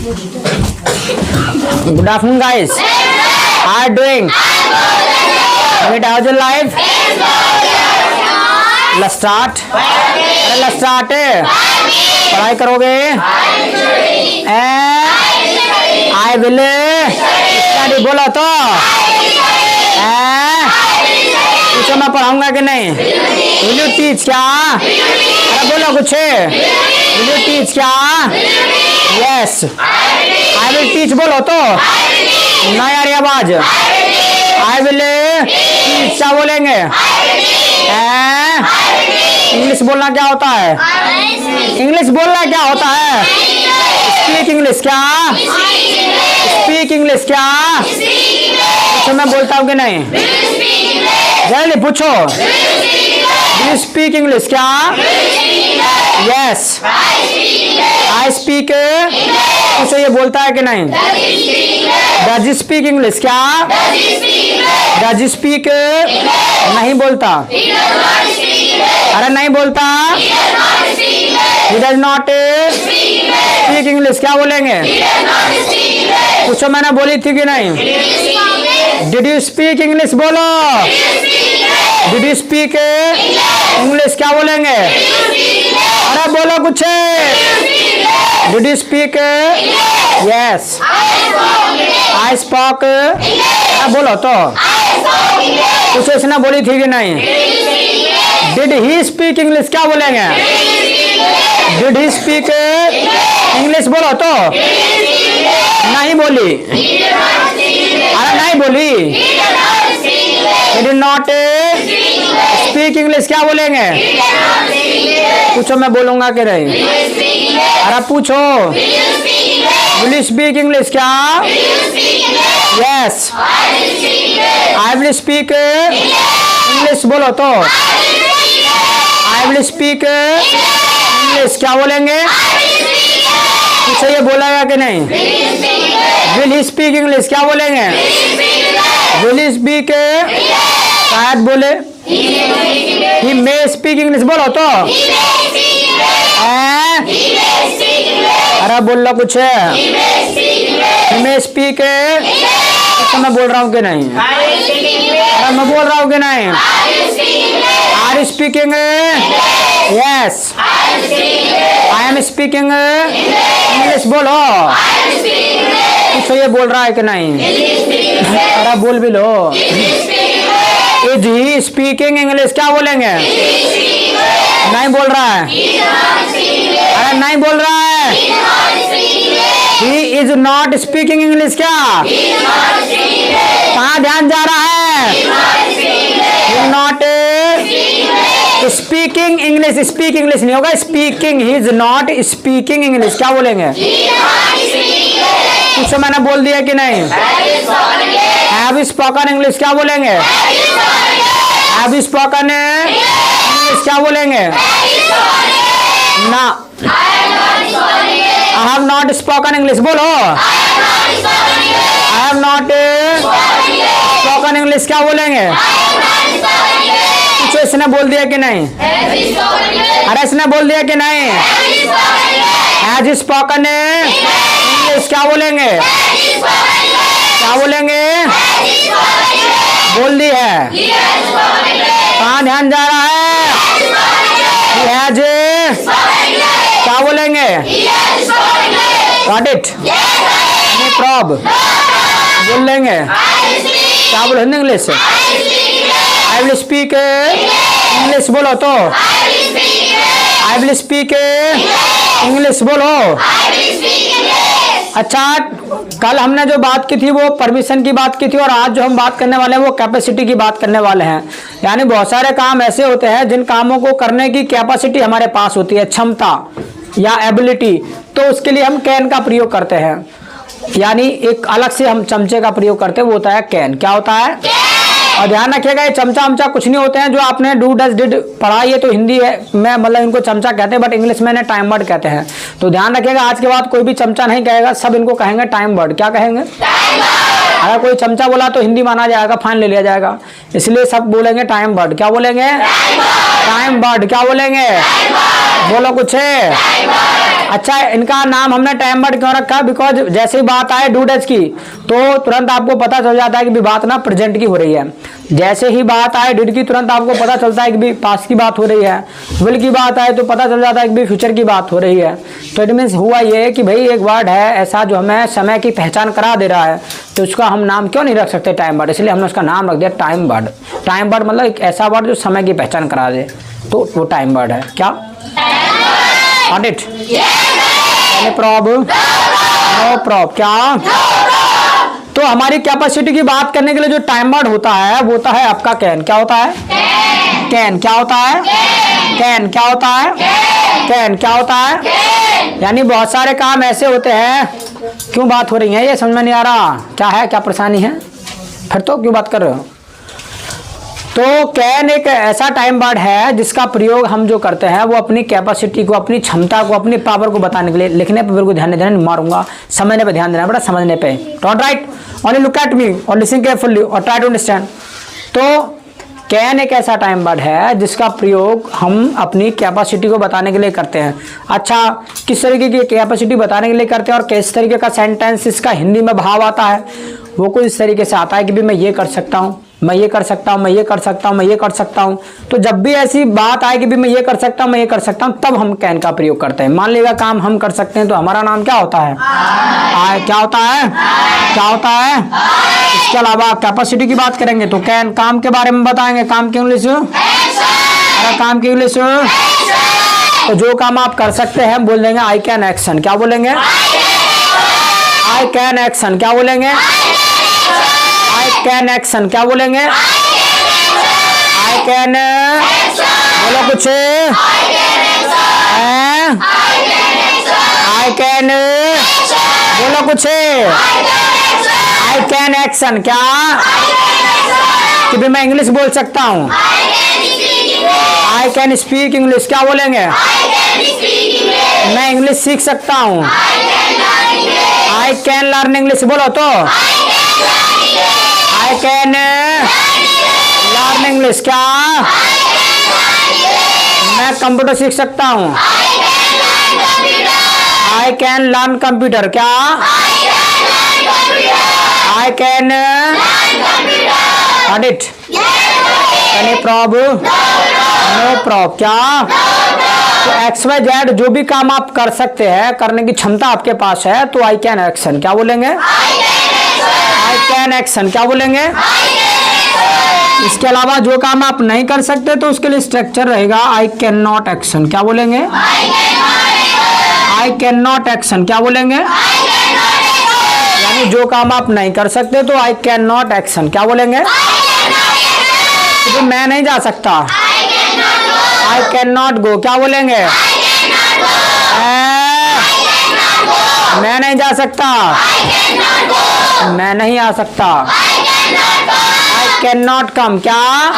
Good afternoon, guys. How are you doing? How's your life? Let's start. Let's start. पढ़ाई करोगे? I will study. बोलो तो पूछो, मैं पढ़ाऊंगा कि नहीं? Will you teach क्या? अरे बोलो कुछ. Will you teach क्या? Yes. I will teach. बोलो तो ना यार आवाज. I will teach क्या बोलेंगे? इंग्लिश बोलना क्या होता है? इंग्लिश बोलना क्या होता है? स्पीक इंग्लिश क्या? स्पीक इंग्लिश क्या? पूछो, मैं बोलता हूँ कि नहीं? जल्दी पूछो. डू यू स्पीक इंग्लिश क्या? यस. I speak. पूछो, ये बोलता है कि नहीं? डज यू स्पीक इंग्लिश क्या? Does you speak? नहीं बोलता. अरे नहीं बोलता. He does not speak English. क्या बोलेंगे? पूछो, मैंने बोली थी कि नहीं? Did you speak English? बोलो. Did you speak English? क्या बोलेंगे? अरे बोलो कुछ. Did you speak? Yes. I spoke. अरे बोलो तो. कुछ इसने बोली थी कि नहीं? Did he speak English? क्या बोलेंगे? Did he speak English? बोलो तो. नहीं बोली. अरे नहीं बोली. He did not speak English. क्या बोलेंगे? पूछो, मैं बोलूंगा कि नहीं? अरे पूछो. Will you speak English? क्या? Yes. I will speak English. बोलो तो. I will speak English. क्या बोलेंगे? पूछो, ये बोलेगा कि नहीं? Will he speak English? क्या बोलेंगे? Will he speak? शायद बोले. He may speak English. बोलो तो. अरे बोल लो कुछ. He may speak. तो मैं बोल रहा हूँ कि नहीं? अरे मैं बोल रहा हूँ कि नहीं? Are you speaking? Yes. I am speaking English. बोलो. पूछो, ये बोल रहा है कि नहीं? अरे बोल भी लो. Is he speaking English? क्या बोलेंगे? नहीं बोल रहा है. अरे नहीं बोल रहा है. He is not speaking English. क्या? कहाँ ध्यान जा रहा है? He is not speaking English. Speak English नहीं होगा, speaking. He is not speaking English. क्या बोलेंगे? पूछो, मैंने बोल दिया कि नहीं? Have you spoken English? क्या बोलेंगे? Have you spoken English? क्या बोलेंगे? ना. I have not spoken English. बोलो. I have not spoken English. क्या बोलेंगे? पूछो, इसने बोल दिया कि नहीं? अरे इसने बोल दिया कि नहीं? Has you spoken English? क्या बोलेंगे? क्या बोलेंगे? बोल दी है. कहाँ ध्यान जा रहा है? He has. क्या बोलेंगे? Got it? नहीं प्रॉब बोल लेंगे. क्या बोल Hindi English? I will speak English. बोलो तो. I will speak English. बोलो. अच्छा, कल हमने जो बात की थी वो परमिशन की बात की थी, और आज जो हम बात करने वाले हैं वो कैपेसिटी की बात करने वाले हैं. यानी बहुत सारे काम ऐसे होते हैं जिन कामों को करने की कैपेसिटी हमारे पास होती है, क्षमता या एबिलिटी. तो उसके लिए हम कैन का प्रयोग करते हैं. यानी एक अलग से हम चमचे का प्रयोग करते हैं, वो होता है कैन. क्या होता है? और ध्यान रखिएगा, ये चमचा अमचा कुछ नहीं होते हैं जो आपने डू डज डिड पढ़ा. ये तो हिंदी है में मतलब इनको चमचा कहते हैं, बट इंग्लिश में इन्हें टाइम बर्ड कहते हैं. तो ध्यान रखिएगा, आज के बाद कोई भी चमचा नहीं कहेगा, सब इनको कहेंगे टाइम बर्ड. क्या कहेंगे? अगर कोई चमचा बोला तो हिंदी माना जाएगा, फाइन ले लिया जाएगा. इसलिए सब बोलेंगे टाइम बर्ड. क्या बोलेंगे? Time bird. क्या बोलेंगे? बोलो कुछ है. अच्छा, इनका नाम हमने टाइम वर्ड क्यों रखा? बिकॉज जैसे ही बात आए डू डज की तो तुरंत आपको पता चल जाता है कि भी बात ना प्रेजेंट की हो रही है। जैसे ही बात आए डिड की तुरंत आपको पता चलता है कि भी पास्ट की बात हो रही है। विल की बात आए तो पता चल जाता है कि भी फ्यूचर की बात हो रही है। तो इट मीन्स हुआ ये कि भाई एक वर्ड है ऐसा जो हमें समय की पहचान करा दे रहा है, तो उसका हम नाम क्यों नहीं रख सकते टाइम वर्ड, इसलिए हमने उसका नाम रख दिया टाइम वर्ड। टाइम वर्ड मतलब एक ऐसा वर्ड जो समय की पहचान करा दे, तो वो टाइम वर्ड है। क्या got it? Any problem? No problem. क्या? तो हमारी कैपेसिटी की बात करने के लिए जो टाइम वर्ड होता है वो होता है आपका कैन। क्या होता है? कैन। क्या होता है? कैन। क्या होता है? कैन। क्या होता है? यानी बहुत सारे काम ऐसे होते हैं। क्यों बात हो रही है ये समझ में नहीं आ रहा? क्या है, क्या परेशानी है? फिर तो क्यों बात कर रहे हो? तो कैन एक ऐसा टाइम वर्ड है जिसका प्रयोग हम जो करते हैं वो अपनी कैपेसिटी को, अपनी क्षमता को, अपनी पावर को बताने के लिए। लिखने पर बिल्कुल ध्यान देना, मारूंगा। समझने पे ध्यान देना बेटा, समझने पे। Don't write, only look at me और लिसन केयरफुली और ट्राई टू अंडरस्टैंड। तो कैन एक ऐसा टाइम वर्ड है जिसका प्रयोग हम अपनी कैपेसिटी को बताने के लिए करते हैं। अच्छा, किस तरीके की कैपेसिटी बताने के लिए करते हैं और किस तरीके का सेंटेंस इसका हिंदी में भाव आता है? वो कुछ इस तरीके से आता है कि भी मैं ये कर सकता हूँ, मैं ये कर सकता हूँ, मैं ये कर सकता हूँ, मैं ये कर सकता हूँ। तो जब भी ऐसी बात आए कि भी मैं ये कर सकता हूँ, मैं ये कर सकता हूँ, तब हम कैन का प्रयोग करते हैं। मान लीजिएगा काम हम कर सकते हैं तो हमारा नाम क्या होता है? आए। क्या होता है? क्या होता है? इसके अलावा कैपेसिटी की बात करेंगे तो कैन काम के बारे में बताएंगे। काम की इंग्लिश? अरे काम की इंग्लिश? तो जो काम आप कर सकते हैं बोल देंगे आई कैन एक्शन। क्या बोलेंगे? I can action. क्या बोलेंगे? I can action. क्या बोलेंगे? I can. बोलो कुछ। I can. बोलो कुछ। I can action. क्या? कि भी मैं इंग्लिश बोल सकता हूँ। I can speak English. क्या बोलेंगे? मैं इंग्लिश सीख सकता हूँ। I can learn English. बोलो तो आई कैन लर्न इंग्लिश। क्या? मैं कंप्यूटर सीख सकता हूँ। I can learn computer. क्या? I can edit. Any problem? No problem. क्या? तो एक्स वाई जेड जो भी काम आप कर सकते हैं, करने की क्षमता आपके पास है, तो आई कैन एक्शन। क्या बोलेंगे? I can action. क्या बोलेंगे? इसके अलावा जो काम आप नहीं कर सकते तो उसके लिए स्ट्रक्चर रहेगा आई कैन नॉट एक्शन। क्या बोलेंगे? आई कैन नॉट एक्शन। क्या बोलेंगे? यानी जो काम आप नहीं कर सकते तो आई कैन नॉट एक्शन। क्या बोलेंगे? तो मैं नहीं जा सकता। I can not go. क्या बोलेंगे? मैं नहीं जा सकता। मैं नहीं आ सकता। I can not come. क्या?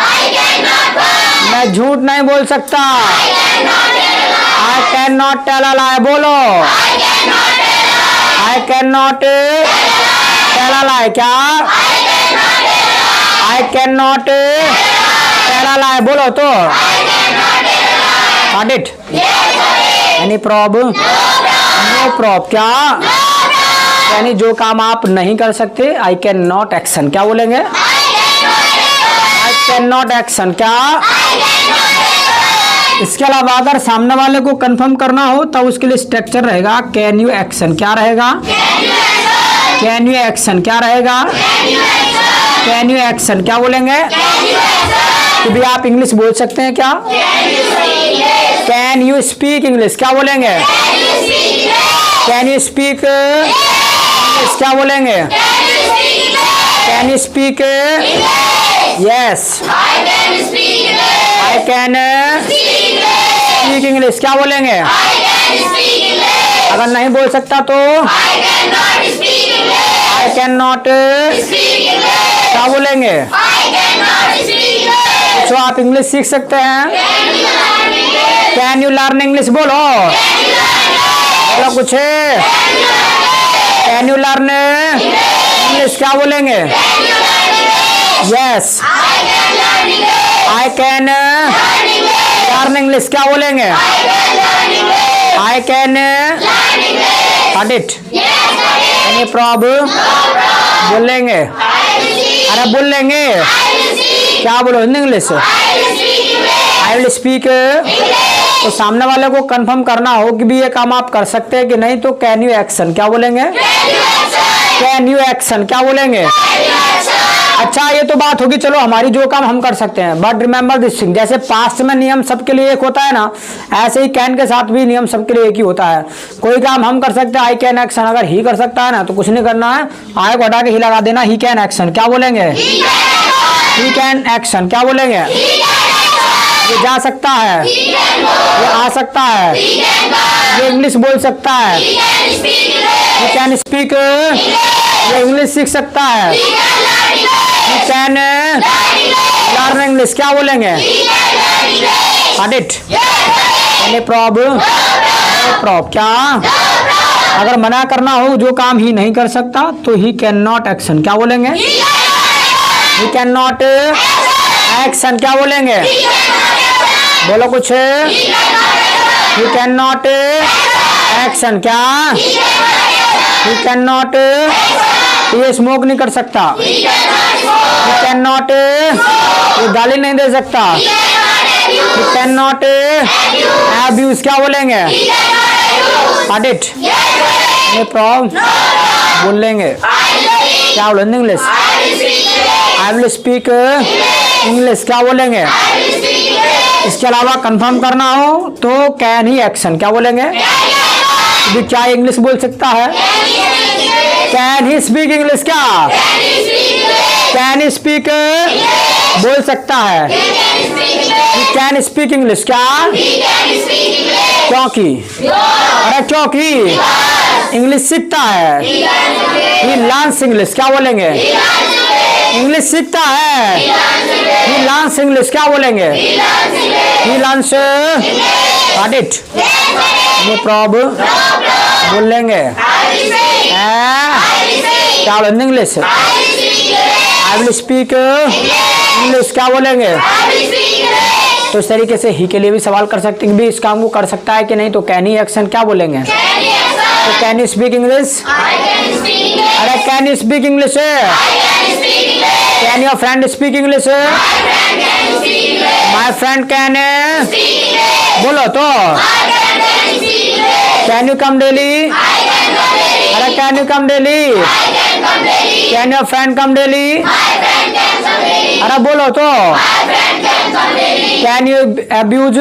मैं झूठ नहीं बोल सकता। I can not tell a lie. बोलो I can not tell a lie. क्या? I can not tell a lie. बोलो तो got it? Any problem? No problem. क्या? यानी जो काम आप नहीं कर सकते आई कैन नॉट एक्शन। क्या बोलेंगे? आई कैन नॉट एक्शन। क्या? इसके अलावा अगर सामने वाले को कंफर्म करना हो तो उसके लिए स्ट्रक्चर रहेगा कैन यू एक्शन। क्या रहेगा? Can you action. क्या रहेगा? Can you action. क्या बोलेंगे? कि भी आप इंग्लिश बोल सकते हैं। क्या? Can you speak English. क्या बोलेंगे? Can you speak English. क्या बोलेंगे? Can you speak? Yes I can speak English. क्या बोलेंगे? अगर नहीं बोल सकता तो आई कैन नॉट। क्या बोलेंगे? तो आप इंग्लिश सीख सकते हैं। Can you learn English. बोलो बोलो कुछ। Can you learn English. क्या बोलेंगे? Yes I can learn English. क्या बोलेंगे? I can got it. Any problem? बोल लेंगे, अरे बोल लेंगे, क्या बोलो Hindi English? I will speak. तो सामने वाले को कंफर्म करना हो कि भी ये काम आप कर सकते हैं कि नहीं, तो कैन यू एक्शन क्या बोलेंगे? कैन यू एक्शन क्या बोलेंगे? अच्छा ये तो बात होगी, चलो हमारी जो काम हम कर सकते हैं, बट रिमेंबर दिस थिंग, जैसे पास्ट में नियम सबके लिए एक होता है ना, ऐसे ही कैन के साथ भी नियम सबके लिए एक ही होता है। कोई काम हम कर सकते हैं, आई कैन एक्शन, अगर ही कर सकता है ना तो कुछ नहीं करना है, आई को हटा के ही लगा देना, ही कैन एक्शन क्या बोलेंगे? ही कैन एक्शन क्या बोलेंगे? ये जा सकता है, ये आ सकता है, ये इंग्लिश बोल सकता है, ये कैन स्पीक, ये इंग्लिश सीख सकता है, ये कैन लर्न इंग्लिश क्या बोलेंगे? Got it? Any problem? क्या अगर मना करना हो जो काम ही नहीं कर सकता तो ही कैन नॉट एक्शन क्या बोलेंगे? ही कैन नॉट एक्शन क्या बोलेंगे? बोलो कुछ। ही कैन नॉट एक्शन क्या? ही कैन नॉट, ये स्मोक नहीं कर सकता, ही कैन नॉट, ये गाली नहीं दे सकता, ही कैन नॉट अब्यूज क्या बोलेंगे? Got it? ये प्रॉब्लम बोल लेंगे, क्या बोलेंगे English? I will speak English क्या बोलेंगे? इसके अलावा कंफर्म करना हो तो कैन ही एक्शन क्या बोलेंगे? भी क्या इंग्लिश बोल सकता है? कैन ही स्पीक इंग्लिश क्या? कैन ही स्पीक बोल सकता है, कैन स्पीक इंग्लिश क्या? क्योंकि, अरे क्योंकि इंग्लिश सीखता है, ही लर्न्स इंग्लिश क्या बोलेंगे? इंग्लिश सीखता है, ही लर्न्स इंग्लिश क्या बोलेंगे? He learns got it? No problem बोल लेंगे, क्या बोलेंगे English? I will speak English क्या बोलेंगे? तो इस तरीके से ही के लिए भी सवाल कर सकते हैं कि भी इस काम को कर सकता है कि नहीं, तो कैन ही एक्शन क्या बोलेंगे? तो कैन यू स्पीक इंग्लिश? अरे can you speak English? Can your friend speak English? My friend can, बोलो तो, कैन यू कम डेली? अरे can you come daily? Can your friend come daily? अरे बोलो तो, can you abuse?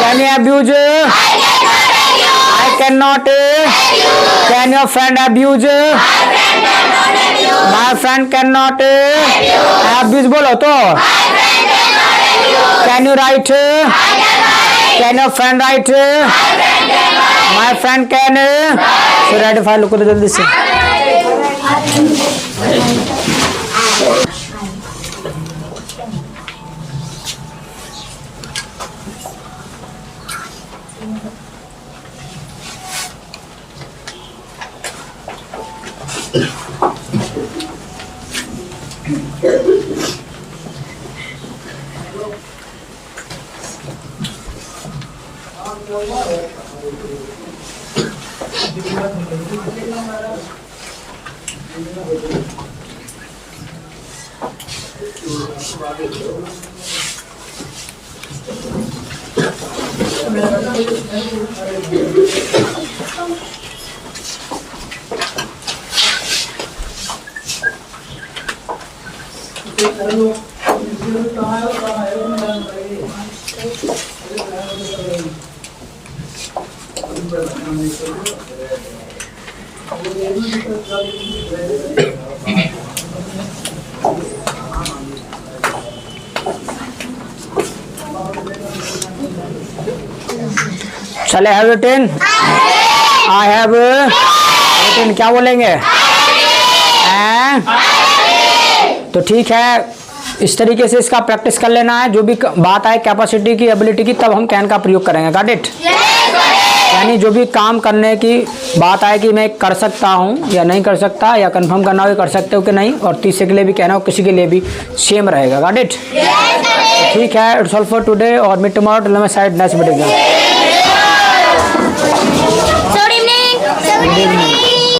Can you abuse? I cannot. Can your friend abuse? My friend cannot abuse बोलो तो, can you write? Can your friend write? My friend can. So write file लोग को तो जल्दी से। चले have written, I have written क्या बोलेंगे? तो ठीक है, इस तरीके से इसका प्रैक्टिस कर लेना है। जो भी बात आए कैपेसिटी की, एबिलिटी की, तब हम कैन का प्रयोग करेंगे। Got it? यानी जो भी काम करने की बात आए कि मैं कर सकता हूँ या नहीं कर सकता, या कंफर्म करना हो कर सकते हो कि नहीं, और तीसरे के लिए भी कहना हो, किसी के लिए भी सेम रहेगा। Got it? ठीक है, इट्स ऑल फॉर टुडे और meet tomorrow till my side next video. देव में